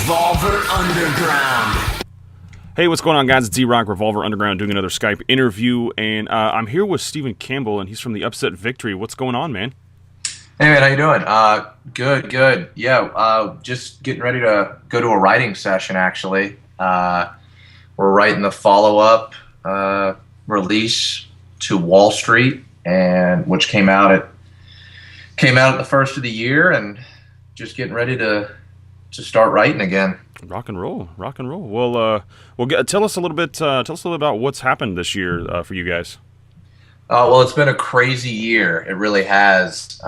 Revolver Underground. Hey, what's going on, guys? It's EROCK Revolver Underground doing another Skype interview, and I'm here with Stephen Campbell, and he's from the Upset Victory. What's going on, man? Hey man, how you doing? Good. Yeah, just getting ready to go to a writing session. Actually, we're writing the follow-up release to Wall Street, and which came out at the first of the year, and just getting ready to start writing again. Rock and roll. Well, tell us a little bit. Tell us a little bit about what's happened this year for you guys. Well, it's been a crazy year. It really has.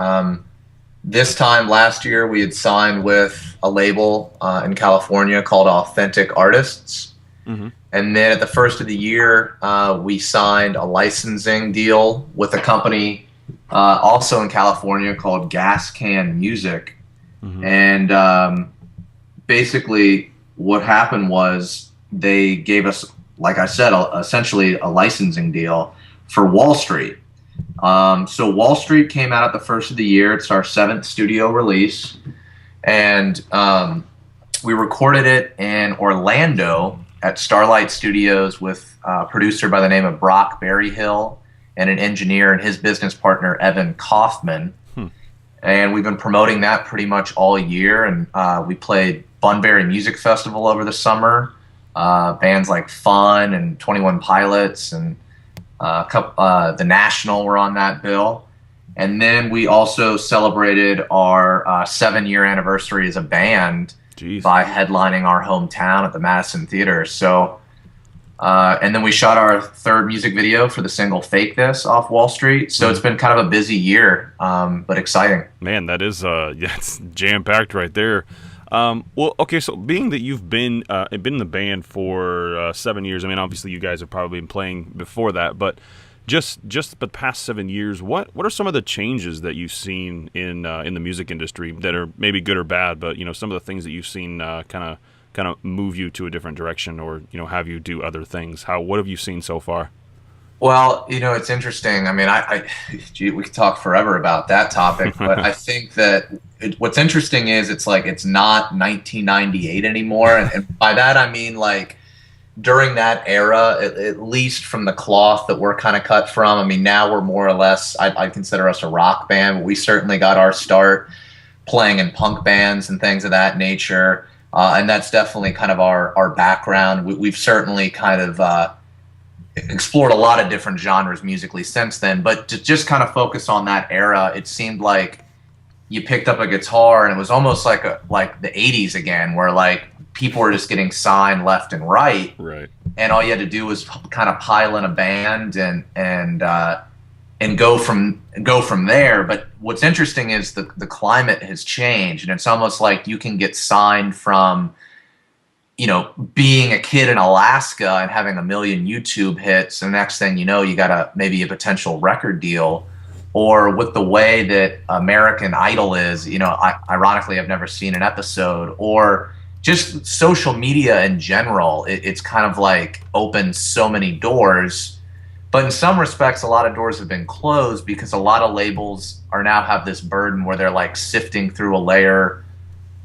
This time last year, we had signed with a label in California called Authentic Artists. Mm-hmm. And then at the first of the year, we signed a licensing deal with a company also in California called Gas Can Music. Mm-hmm. And basically what happened was they gave us, like I said, essentially a licensing deal for Wall Street. So Wall Street came out at the first of the year. It's our 7th studio release. And we recorded it in Orlando at Starlight Studios with a producer by the name of Brock Berryhill and an engineer and his business partner, Evan Kaufman. And we've been promoting that pretty much all year. And we played Bunbury Music Festival over the summer. Bands like Fun and 21 Pilots and the National were on that bill. And then we also celebrated our 7-year anniversary as a band. Jeez. By headlining our hometown at the Madison Theater. So, and then we shot our 3rd music video for the single Fake This off Wall Street. So it's been kind of a busy year, but exciting. Man, that is, it's jam-packed right there. Well, okay, so being that you've been in the band for 7 years, I mean, obviously you guys have probably been playing before that, but just the past 7 years, what are some of the changes that you've seen in the music industry that are maybe good or bad, but some of the things that you've seen kind of move you to a different direction, or have you do other things? What have you seen so far? Well, it's interesting. I mean, we could talk forever about that topic, but I think that what's interesting is it's not 1998 anymore, and by that I mean during that era, at least from the cloth that we're kind of cut from. I mean, now we're more or less, I'd consider us a rock band, but we certainly got our start playing in punk bands and things of that nature, and that's definitely kind of our background. We've certainly kind of explored a lot of different genres musically since then, but to just kind of focus on that era, it seemed like you picked up a guitar and it was almost like the 80s again, where people were just getting signed left and right. And all you had to do was kind of pile in a band and go from there. But what's interesting is the climate has changed, and it's almost like you can get signed from being a kid in Alaska and having 1 million YouTube hits, and the next thing you know, you got maybe a potential record deal. Or with the way that American Idol is, ironically, I've never seen an episode, or just social media in general, it's kind of opened so many doors. But in some respects, a lot of doors have been closed because a lot of labels have this burden where they're sifting through a layer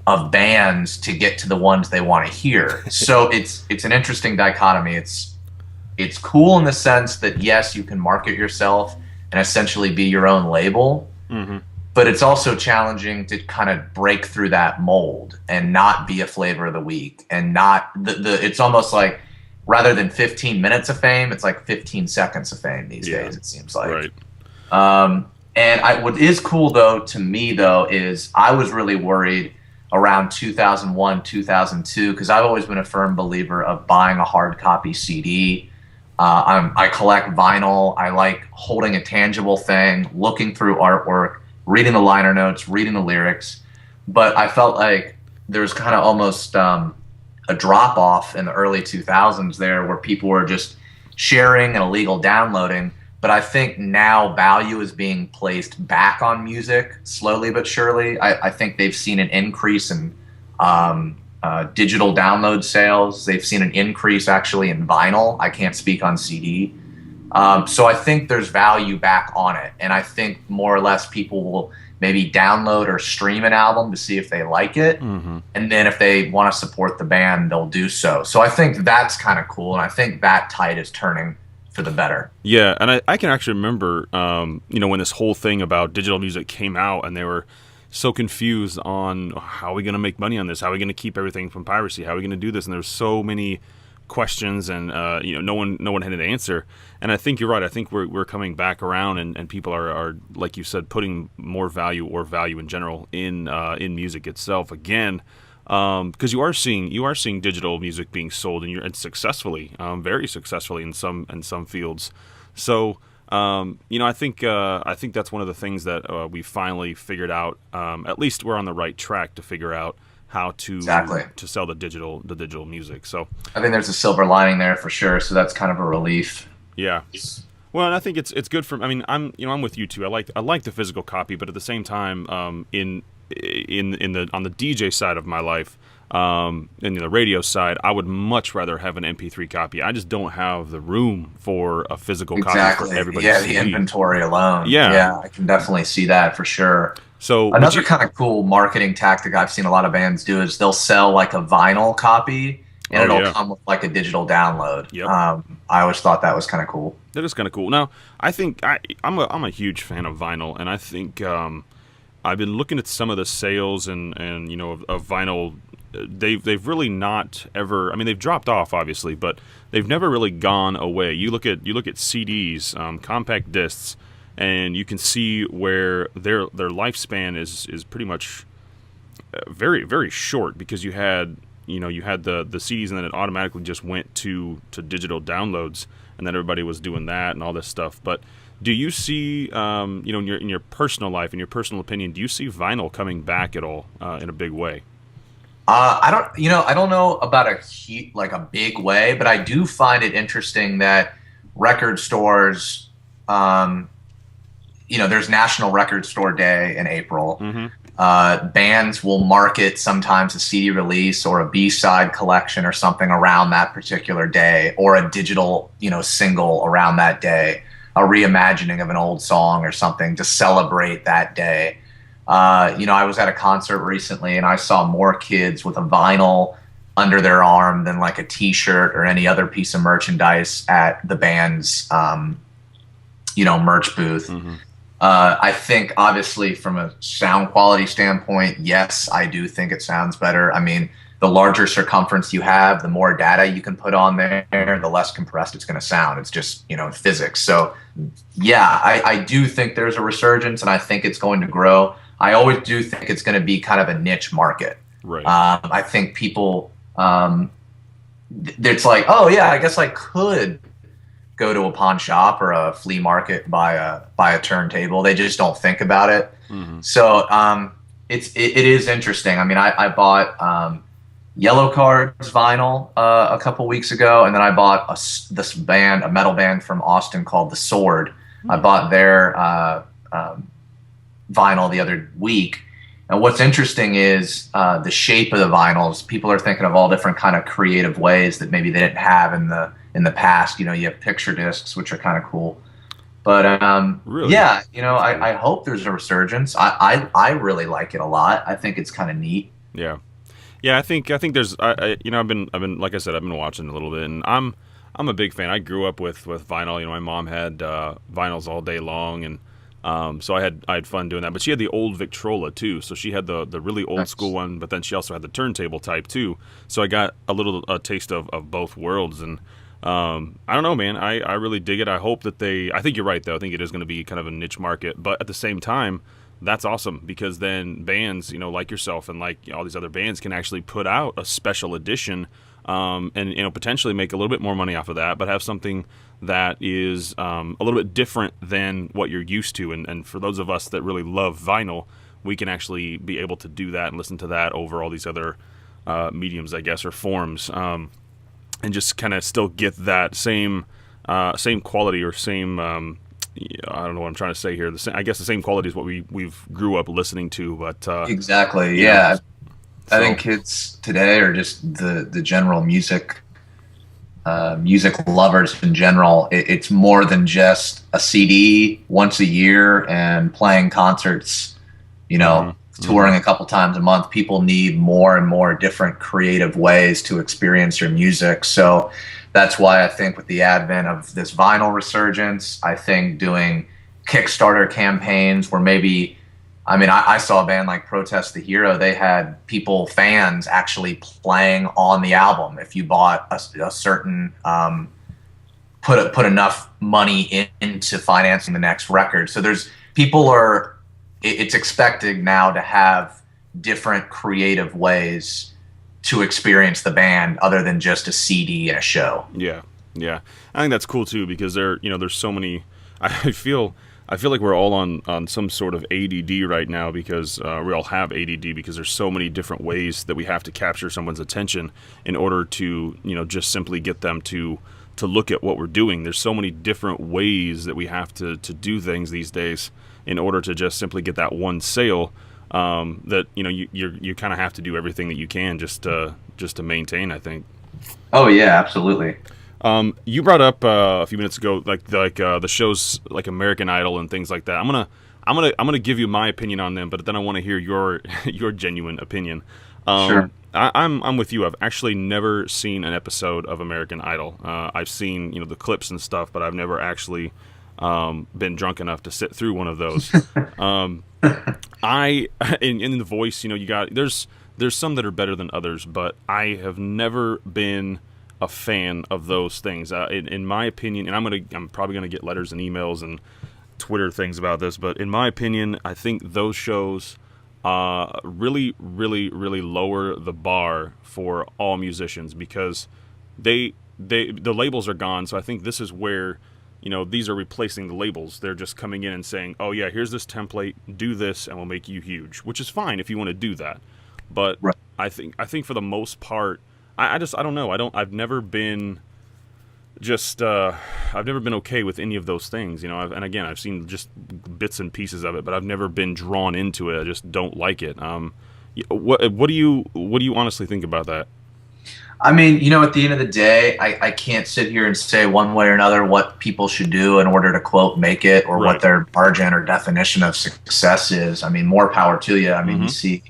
of bands to get to the ones they want to hear. So it's an interesting dichotomy. It's cool in the sense that, yes, you can market yourself and essentially be your own label. Mm-hmm. But it's also challenging to kind of break through that mold and not be a flavor of the week, and not it's almost like rather than 15 minutes of fame, it's 15 seconds of fame these days, it seems like. Right. And what is cool to me is I was really worried around 2001, 2002, because I've always been a firm believer of buying a hard copy CD. I collect vinyl. I like holding a tangible thing, looking through artwork, reading the liner notes, reading the lyrics. But I felt like there was kind of almost a drop off in the early 2000s there, where people were just sharing and illegal downloading. But I think now value is being placed back on music slowly but surely. I think they've seen an increase in digital download sales. They've seen an increase actually in vinyl. I can't speak on CD. So I think there's value back on it. And I think more or less people will maybe download or stream an album to see if they like it. Mm-hmm. And then if they want to support the band, they'll do so. So I think that's kind of cool. And I think that tide is turning for the better. Yeah, and I can actually remember, when this whole thing about digital music came out, and they were so confused on how are we going to make money on this? How are we going to keep everything from piracy? How are we going to do this? And there's so many questions, and no one had an answer. And I think you're right. I think we're coming back around, and people are like you said, putting more value in general in music itself again. Because you are seeing digital music being sold, and successfully, very successfully in some fields. So I think that's one of the things that we finally figured out. At least we're on the right track to figure out how to sell the digital music. So I think there's a silver lining there for sure. So that's kind of a relief. Yeah. Well, and I think it's good for. I mean, I'm with you too. I like the physical copy, but at the same time, on the DJ side of my life, and the radio side, I would much rather have an MP3 copy. I just don't have the room for a physical copy for everybody. Yeah, the inventory alone. Yeah, I can definitely see that for sure. So another kind of cool marketing tactic I've seen a lot of bands do is they'll sell like a vinyl copy, and it'll come with like a digital download. Yep. I always thought that was kind of cool. That is kind of cool. Now, I think I'm a huge fan of vinyl, and I think I've been looking at some of the sales and of vinyl. They've really not ever. I mean, they've dropped off obviously, but they've never really gone away. You look at CDs, compact discs, and you can see where their lifespan is pretty much very, very short, because you had the CDs, and then it automatically just went to digital downloads, and then everybody was doing that and all this stuff. But do you see, in your personal life, in your personal opinion, do you see vinyl coming back at all in a big way? I don't know about a big way, but I do find it interesting that record stores, there's National Record Store Day in April. Mm-hmm. Bands will market sometimes a CD release or a B-side collection or something around that particular day, or a digital, single around that day, a reimagining of an old song or something to celebrate that day. I was at a concert recently, and I saw more kids with a vinyl under their arm than like a T-shirt or any other piece of merchandise at the band's, merch booth. Mm-hmm. I think, obviously, from a sound quality standpoint, yes, I do think it sounds better. I mean, the larger circumference you have, the more data you can put on there, the less compressed it's going to sound. It's just, physics. So, yeah, I do think there's a resurgence, and I think it's going to grow. I always do think it's going to be kind of a niche market. Right. I think people, it's like, oh yeah, I guess I could go to a pawn shop or a flea market, buy a turntable. They just don't think about it. Mm-hmm. So it is interesting. I mean, I bought Yellow Card's vinyl a couple weeks ago, and then I bought a metal band from Austin called The Sword. I bought their vinyl the other week. And what's interesting is the shape of the vinyls. People are thinking of all different kind of creative ways that maybe they didn't have in the past. You have picture discs, which are kind of cool. But really? Yeah, I hope there's a resurgence. I really like it a lot. I think it's kind of neat. Yeah. I think there's I've been like I said, I've been watching a little bit, and I'm a big fan. I grew up with vinyl. My mom had vinyls all day long, and so I had fun doing that. But she had the old Victrola too, so she had the really old school one, but then she also had the turntable type too. So I got a taste of both worlds, and I don't know, man. I really dig it. I hope that I think you're right, though. I think it is going to be kind of a niche market, but at the same time, that's awesome, because then bands, like yourself and like all these other bands, can actually put out a special edition, and potentially make a little bit more money off of that, but have something that is a little bit different than what you're used to. And for those of us that really love vinyl, we can actually be able to do that and listen to that over all these other mediums, I guess, or forms, and just kind of still get that same quality, or same I don't know what I'm trying to say here. I guess the same quality is what we've grew up listening to, but exactly, yeah. I think kids today are just the general music lovers in general. It's more than just a CD once a year and playing concerts touring a couple times a month. People need more and more different creative ways to experience your music. So that's why I think with the advent of this vinyl resurgence, I think doing Kickstarter campaigns where maybe, I mean, I saw a band like Protest the Hero. They had fans actually playing on the album. If you bought a certain, put enough money into financing the next record. So it's expected now to have different creative ways to experience the band other than just a CD and a show. Yeah. I think that's cool too, because there's so many. I feel like we're all on some sort of ADD right now, because we all have ADD, because there's so many different ways that we have to capture someone's attention in order to just simply get them to look at what we're doing. There's so many different ways that we have to do things these days in order to just simply get that one sale, that you kind of have to do everything that you can just to maintain, I think. Oh yeah, absolutely. You brought up a few minutes ago like the shows like American Idol and things like that. I'm gonna give you my opinion on them, but then I want to hear your genuine opinion. Sure. I'm with you. I've actually never seen an episode of American Idol. I've seen the clips and stuff, but I've never actually been drunk enough to sit through one of those. In The Voice, you got there's some that are better than others, but I have never been a fan of those things. In my opinion, and I'm probably gonna get letters and emails and Twitter things about this, but in my opinion, I think those shows really, really, really lower the bar for all musicians, because the labels are gone. So I think this is where these are replacing the labels. They're just coming in and saying, oh yeah, here's this template, do this and we'll make you huge, which is fine if you want to do that. But right. I think for the most part, I don't know. I've never been okay with any of those things, and again, I've seen just bits and pieces of it, but I've never been drawn into it. I just don't like it. What do you honestly think about that? I mean, at the end of the day, I can't sit here and say one way or another what people should do in order to, quote, make it, or right. what their margin or definition of success is. I mean, more power to you. I mean, You see,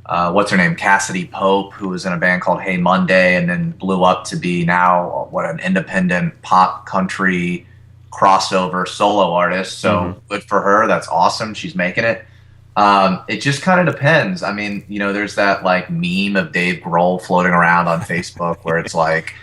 what's her name? Cassidy Pope, who was in a band called Hey Monday and then blew up to be now an independent pop country crossover solo artist. So good for her. That's awesome. She's making it. It just kind of depends. I mean, there's that like meme of Dave Grohl floating around on Facebook where it's like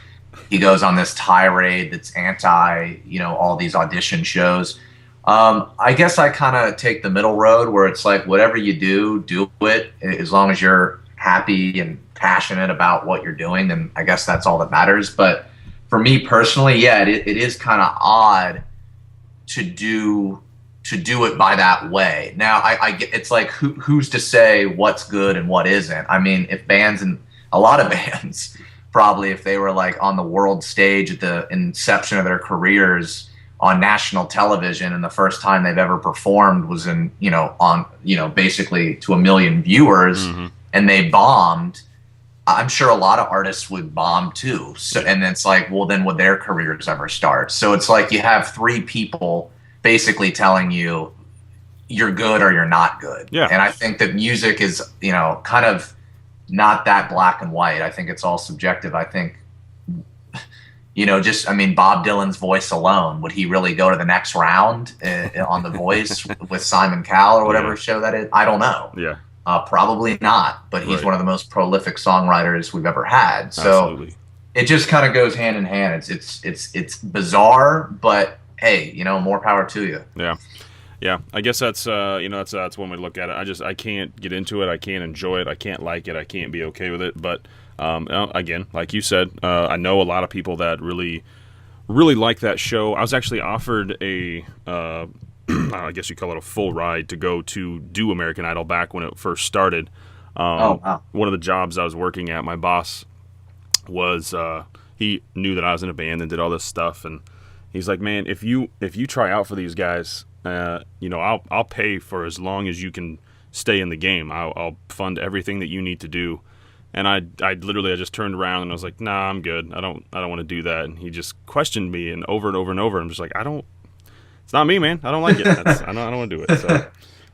he goes on this tirade that's anti, all these audition shows. I guess I kind of take the middle road where it's like whatever you do it as long as you're happy and passionate about what you're doing. Then I guess that's all that matters. But for me personally, yeah, it is kind of odd to do it by that way. Now I get, it's like who's to say what's good and what isn't. I mean, if bands, and a lot of bands probably, if they were like on the world stage at the inception of their careers on national television, and the first time they've ever performed was in basically to 1 million viewers, and they bombed, I'm sure a lot of artists would bomb too. So, and it's like, well, then would their careers ever start? So it's like you have three people basically telling you you're good or you're not good. Yeah. And I think that music is, kind of not that black and white. I think it's all subjective. I think, Bob Dylan's voice alone, would he really go to the next round on The Voice with Simon Cowell or whatever show that is? I don't know. Yeah. Probably not, but he's one of the most prolific songwriters we've ever had. So absolutely. It just kind of goes hand in hand. It's bizarre, but hey, more power to you. Yeah. Yeah. I guess that's that's one way to look at it. I can't get into it. I can't enjoy it. I can't like it. I can't be okay with it. But again, like you said, I know a lot of people that really, really like that show. I was actually offered a I guess you call it a full ride to go to do American Idol back when it first started. Wow. One of the jobs I was working at, my boss was he knew that I was in a band and did all this stuff, and he's like, man, if you try out for these guys, I'll pay for as long as you can stay in the game. I'll fund everything that you need to do. And I just turned around and I was like, nah, I'm good. I don't want to do that. And he just questioned me and over and over and over. I'm just like, it's not me, man. I don't like it. I don't want to do it. So,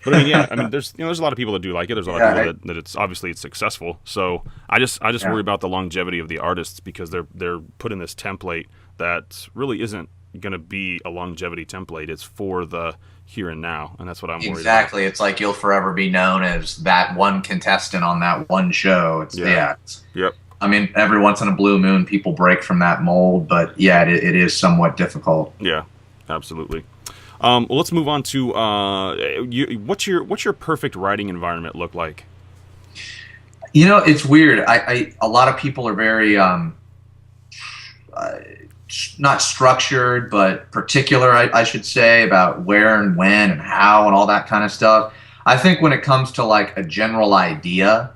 But I mean, yeah, I mean, there's a lot of people that do like it. There's a lot of people that it's obviously it's successful. So I just worry about the longevity of the artists because they're put in this template that really isn't going to be a longevity template. It's for the here and now, and that's what I'm worried about. Exactly. It's like you'll forever be known as that one contestant on that one show. Yep. I mean, every once in a blue moon, people break from that mold, but yeah, it is somewhat difficult. Yeah, absolutely. Well, let's move on to what's your perfect writing environment look like? It's weird. A lot of people are very not structured, but particular, I should say, about where and when and how and all that kind of stuff. I think when it comes to like a general idea,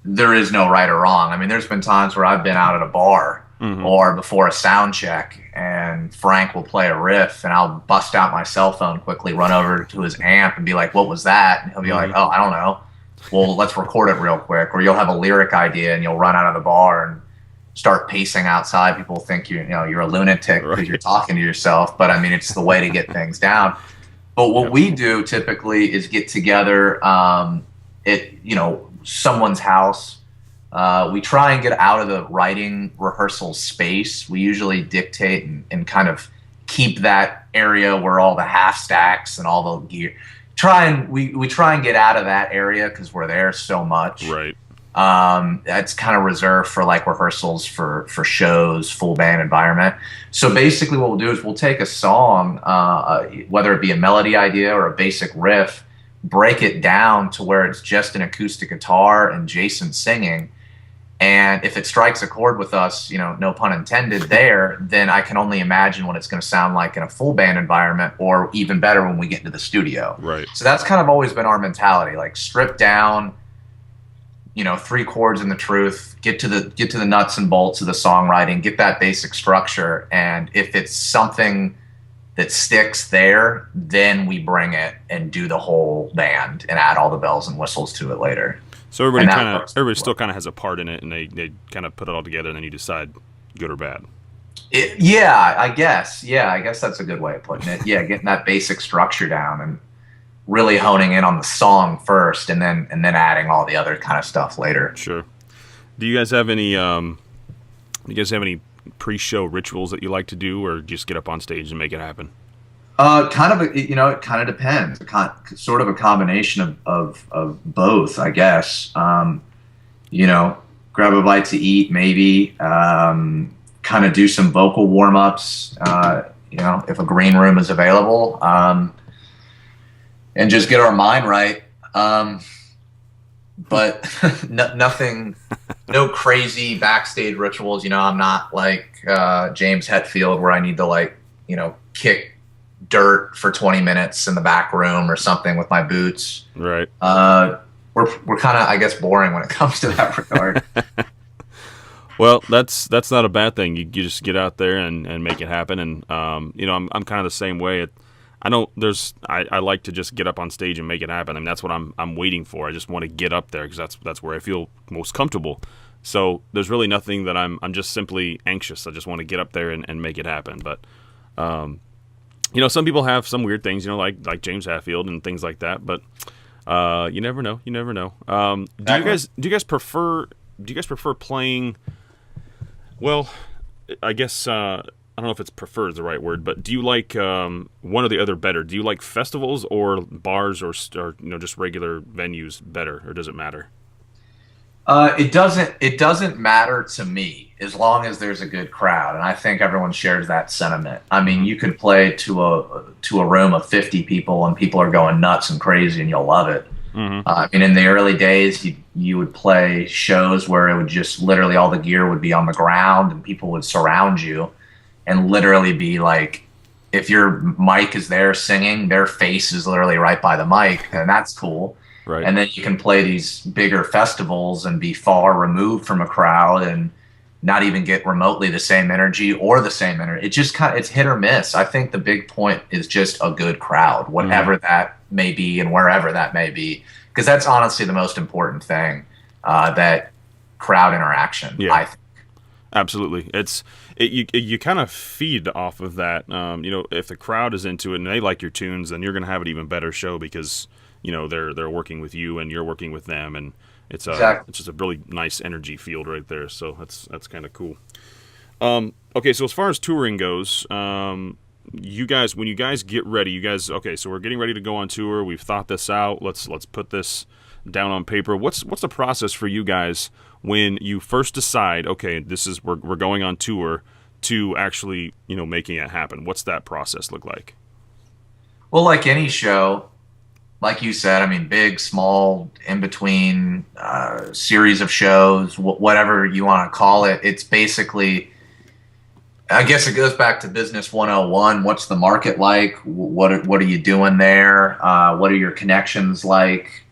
there is no right or wrong. I mean, there's been times where I've been out at a bar or before a sound check, and Frank will play a riff, and I'll bust out my cell phone quickly, run over to his amp, and be like, "What was that?" And he'll be like, "Oh, I don't know." Well, let's record it real quick. Or you'll have a lyric idea, and you'll run out of the bar and start pacing outside. People think you're a lunatic because you're talking to yourself, but I mean, it's the way to get things down. But what we do typically is get together at someone's house. We try and get out of the writing rehearsal space. We usually dictate and kind of keep that area where all the half stacks and all the gear. We try and get out of that area because we're there so much. Right. That's kind of reserved for like rehearsals for shows, full band environment. So basically what we'll do is we'll take a song, whether it be a melody idea or a basic riff, break it down to where it's just an acoustic guitar and Jason singing. And if it strikes a chord with us, no pun intended there, then I can only imagine what it's going to sound like in a full band environment, or even better when we get into the studio. Right. So that's kind of always been our mentality, like strip down, 3 chords and the truth, get to the nuts and bolts of the songwriting, get that basic structure. And if it's something that sticks there, then we bring it and do the whole band and add all the bells and whistles to it later. So everybody still kind of has a part in it, and they kind of put it all together, and then you decide good or bad. I guess that's a good way of putting it. Yeah, getting that basic structure down and really honing in on the song first, and then adding all the other kind of stuff later. Sure. Do you guys have any pre-show rituals that you like to do, or just get up on stage and make it happen? It kind of depends. Sort of a combination of both, I guess. Grab a bite to eat, maybe. Kind of do some vocal warm-ups, if a green room is available. And just get our mind right. But nothing, no crazy backstage rituals. I'm not like James Hetfield where I need to kick dirt for 20 minutes in the back room or something with my boots. Right. We're kind of, I guess, boring when it comes to that regard. Well, that's not a bad thing. You just get out there and make it happen. And I'm kind of the same way. I like to just get up on stage and make it happen. I mean, that's what I'm waiting for. I just want to get up there because that's where I feel most comfortable. So there's really nothing that I'm just simply anxious. I just want to get up there and make it happen. But some people have some weird things, like James Hetfield and things like that. But you never know. You never know. Do you guys prefer playing? Well, I guess I don't know if it's prefer is the right word, but do you like one or the other better? Do you like festivals or bars or just regular venues better, or does it matter? It doesn't matter to me as long as there's a good crowd, and I think everyone shares that sentiment. I mean, you could play to a room of 50 people, and people are going nuts and crazy, and you'll love it. Mm-hmm. I mean, in the early days, you would play shows where it would just literally all the gear would be on the ground, and people would surround you, and literally be like, if your mic is there singing, their face is literally right by the mic, and that's cool. Right. And then you can play these bigger festivals and be far removed from a crowd and not even get remotely the same energy or the same energy. It just it's hit or miss. I think the big point is just a good crowd, whatever that may be and wherever that may be, because that's honestly the most important thing, that crowd interaction. Yeah. I think. Absolutely. You kind of feed off of that. If the crowd is into it and they like your tunes, then you're going to have an even better show because they're working with you and you're working with them, and it's Exactly. it's just a really nice energy field right there. So that's kind of cool. Okay, so as far as touring goes, you guys, when you guys get ready, okay, so we're getting ready to go on tour. We've thought this out. Let's put this down on paper. What's the process for you guys when you first decide, okay, we're going on tour, to actually, making it happen? What's that process look like? Well, like any show, like you said, I mean, big, small, in between, series of shows, whatever you want to call it, it's basically, I guess it goes back to business 101. What's the market like? What are you doing there? What are your connections like?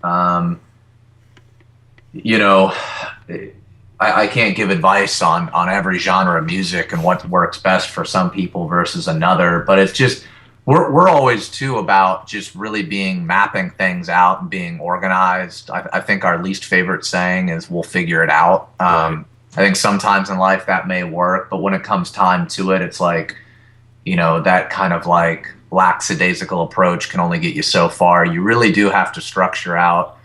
I can't give advice on every genre of music and what works best for some people versus another, but it's just, we're always too about just really mapping things out and being organized. I think our least favorite saying is we'll figure it out. Right. I think sometimes in life that may work, but when it comes time to it, it's like, that kind of like lackadaisical approach can only get you so far. You really do have to structure out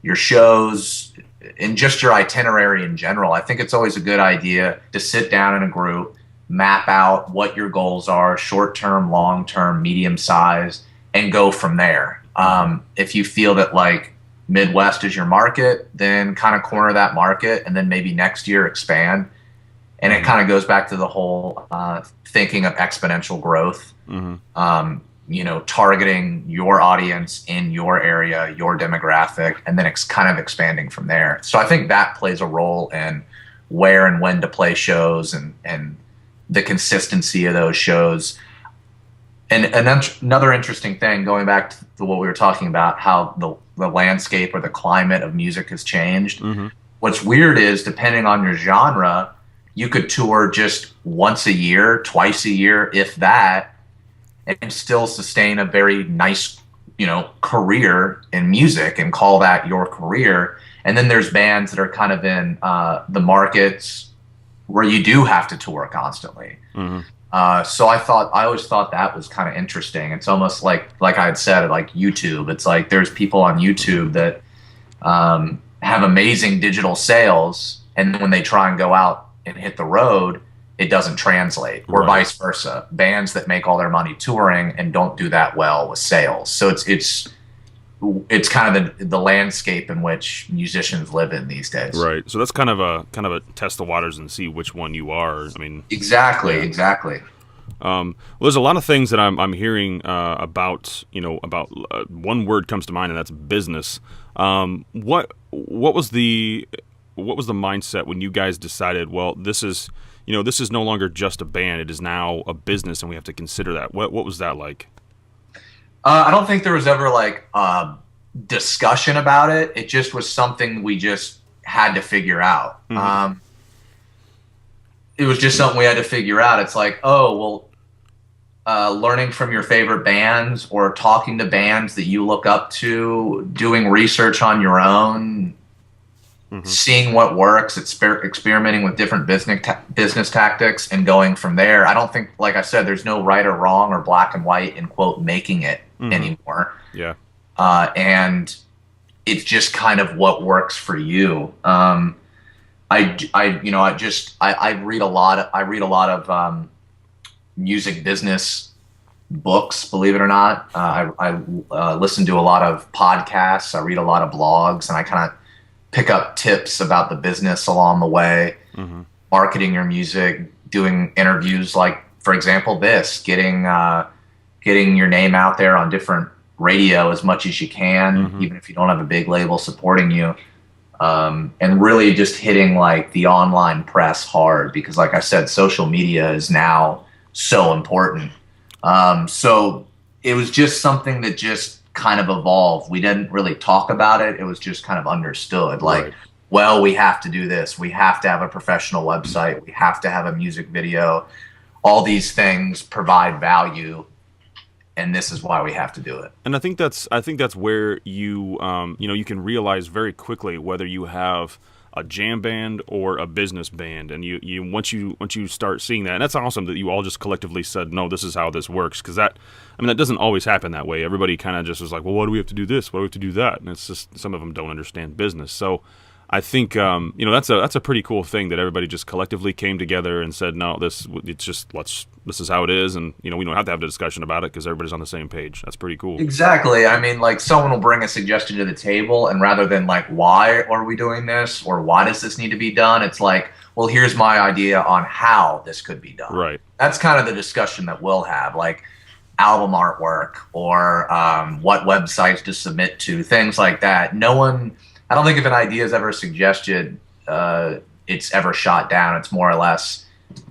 your shows and just your itinerary in general. I think it's always a good idea to sit down in a group, map out what your goals are, short-term, long-term, medium-size, and go from there. If you feel that like Midwest is your market, then kind of corner that market, and then maybe next year expand. And it kind of goes back to the whole thinking of exponential growth. Targeting your audience in your area, your demographic, and then kind of expanding from there. So I think that plays a role in where and when to play shows and the consistency of those shows. And another interesting thing, going back to what we were talking about, how the landscape or the climate of music has changed. What's weird is, depending on your genre, you could tour just once a year, twice a year, if that, and still sustain a very nice, career in music and call that your career. And then there's bands that are kind of in the markets where you do have to tour constantly. So I always thought that was kind of interesting. It's almost like I had said, like YouTube. It's like there's people on YouTube that have amazing digital sales, and then when they try and go out and hit the road, it doesn't translate, or vice versa. Bands that make all their money touring and don't do that well with sales. So it's kind of the landscape in which musicians live in these days. Right. So that's kind of a test the waters and see which one you are. I mean, exactly. Well, there's a lot of things that I'm hearing about. One word comes to mind, and that's business. What was the mindset when you guys decided, well, this is no longer just a band; it is now a business, and we have to consider that. What was that like? I don't think there was ever like a discussion about it. It just was something we just had to figure out. It was just something we had to figure out. It's like, learning from your favorite bands, or talking to bands that you look up to, doing research on your own, seeing what works, experimenting with different business tactics, and going from there. I don't think, like I said, there's no right or wrong or black and white in, quote, making it anymore. Yeah. And it's just kind of what works for you. I read a lot of music business books, believe it or not. I listen to a lot of podcasts. I read a lot of blogs, and I kind of pick up tips about the business along the way, marketing your music, doing interviews, like, for example, getting your name out there on different radio as much as you can, even if you don't have a big label supporting you. And really just hitting like the online press hard, because like I said, social media is now so important. So it was just something that just kind of evolved. We didn't really talk about it. It was just kind of understood. Like, well, we have to do this. We have to have a professional website. We have to have a music video. All these things provide value, and this is why we have to do it. And I think that's where you you can realize very quickly whether you have a jam band or a business band, and you once you start seeing that, and that's awesome that you all just collectively said, no, this is how this works, because that doesn't always happen that way. Everybody kind of just was like, well, why do we have to do this? Why do we have to do that? And it's just some of them don't understand business. So I think that's a pretty cool thing that everybody just collectively came together and said, no, this is how it is, and we don't have to have a discussion about it because everybody's on the same page. That's pretty cool. Exactly. I mean, like, someone will bring a suggestion to the table, and rather than like, why are we doing this, or why does this need to be done, it's like, well, here's my idea on how this could be done. Right. That's kind of the discussion that we'll have, like album artwork or what websites to submit to, things like that. I don't think if an idea is ever suggested, it's ever shot down. It's more or less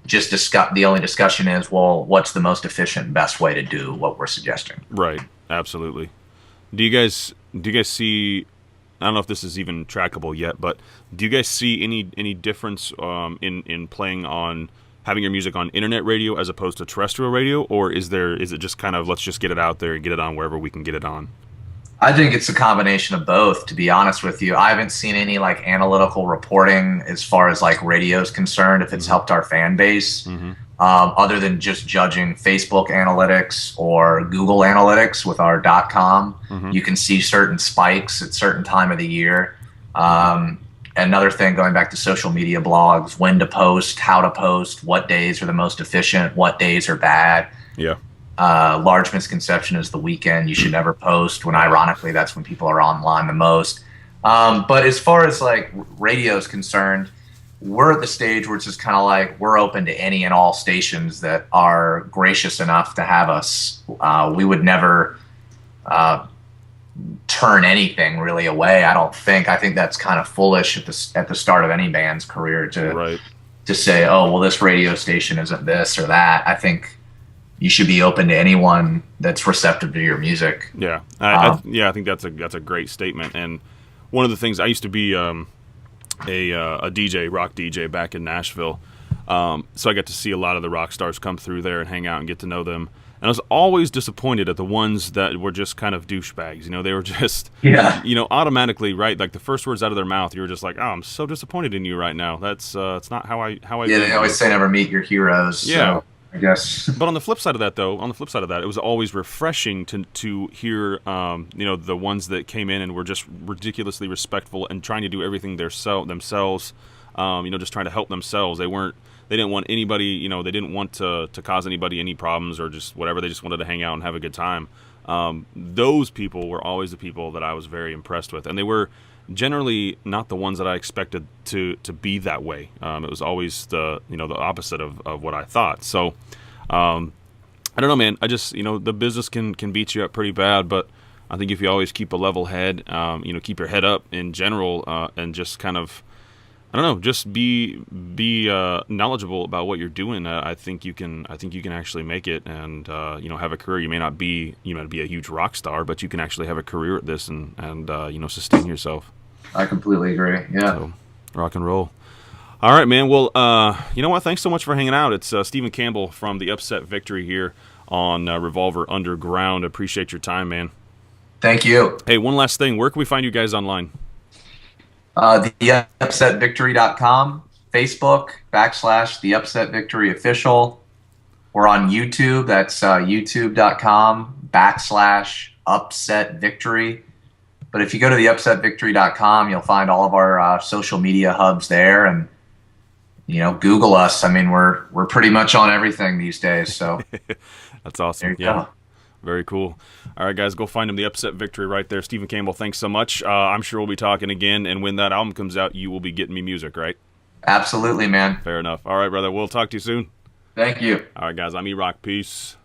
just the only discussion is, well, what's the most efficient, best way to do what we're suggesting? Right. Absolutely. Do you guys see? I don't know if this is even trackable yet, but do you guys see any difference in playing on having your music on internet radio as opposed to terrestrial radio, or is it just kind of let's just get it out there and get it on wherever we can get it on? I think it's a combination of both, to be honest with you. I haven't seen any like analytical reporting as far as like radio is concerned, if it's helped our fan base, other than just judging Facebook analytics or Google analytics with our .com. You can see certain spikes at certain time of the year. Another thing, going back to social media blogs, when to post, how to post, what days are the most efficient, what days are bad. Yeah. Large misconception is the weekend you should never post, when ironically that's when people are online the most. But as far as like radio is concerned, we're at the stage where it's just kind of like we're open to any and all stations that are gracious enough to have us. We would never turn anything really away, I don't think. I think that's kind of foolish at the start of any band's career to say, oh, well, this radio station isn't this or that. I think you should be open to anyone that's receptive to your music. Yeah, I think that's a great statement. And one of the things, I used to be a DJ, rock DJ back in Nashville, so I got to see a lot of the rock stars come through there and hang out and get to know them. And I was always disappointed at the ones that were just kind of douchebags. They were just, automatically, right? Like the first words out of their mouth, you were just like, "Oh, I'm so disappointed in you right now." That's it's not how I. Yeah, they always say never meet your heroes. Yeah. So I guess. But on the flip side of that, it was always refreshing to hear, the ones that came in and were just ridiculously respectful and trying to do everything themselves, just trying to help themselves. They didn't want anybody, they didn't want to cause anybody any problems or just whatever. They just wanted to hang out and have a good time. Those people were always the people that I was very impressed with, and they were generally not the ones that I expected to be that way. It was always the opposite of what I thought. So I don't know, man. I just the business can beat you up pretty bad, but I think if you always keep a level head, keep your head up in general, and just kind of just be knowledgeable about what you're doing. I think you can actually make it and have a career. You may not be a huge rock star, but you can actually have a career at this and sustain yourself. I completely agree. Yeah. So, rock and roll. All right, man. Well, you know what? Thanks so much for hanging out. It's Stephen Campbell from the Upset Victory here on Revolver Underground. Appreciate your time, man. Thank you. Hey, one last thing. Where can we find you guys online? The upsetvictory.com, Facebook, /The Upset Victory Official. We're on YouTube. That's youtube.com, /Upset Victory. But if you go to the upsetvictory.com, you'll find all of our social media hubs there, and Google us. I mean, we're pretty much on everything these days. So that's awesome. There you go. Very cool. All right, guys, go find him. The Upset Victory right there. Stephen Campbell, thanks so much. I'm sure we'll be talking again, and when that album comes out, you will be getting me music, right? Absolutely, man. Fair enough. All right, brother. We'll talk to you soon. Thank you. All right, guys. I'm EROCK. Peace.